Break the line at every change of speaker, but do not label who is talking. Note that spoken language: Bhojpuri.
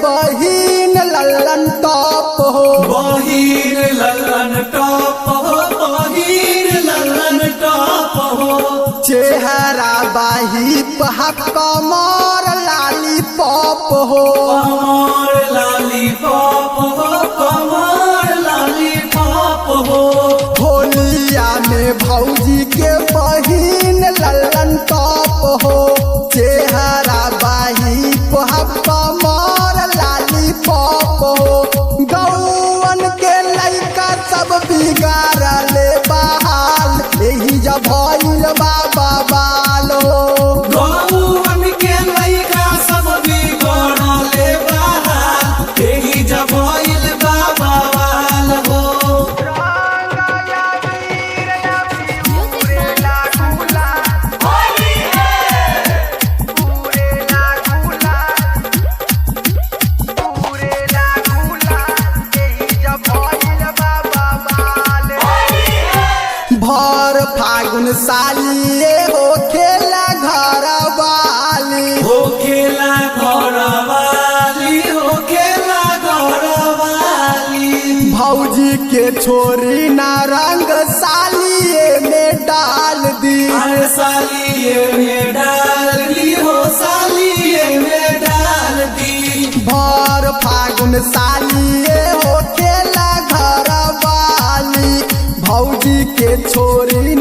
बहिन लल्लन टॉप हो,
बहिन लल्लन टॉप हो, बहिन लल्लन टॉप हो।
चेहरा बाही पहक कमर लाली पॉप हो,
कमर लाली पॉप हो, कमर लाली पॉप हो।
होलिया में भौजी के बहिन लल्लन टॉप हो, चेहरा बाही पहक कमर लाली पॉप हो। गौवन के लइका सब बिगाड़ले बहाल, यही जब भइल बाबा बाल हो।
गौवन के लइका सब बिगड़ले बहाल, एही जब भइल बाबा बाल हो।
भर फागुन सालिए हो खेला घर वाली,
हो खेला घर वाली, हो खेला घर वाली।
भौजी के छोरी ना रंग सालिए में डाल दी,
अरे सालिए में डाल दी, हो सालिए में डाल दी।
भर फागुन सालिए हो खेला घर वाली, भौजी के छोरी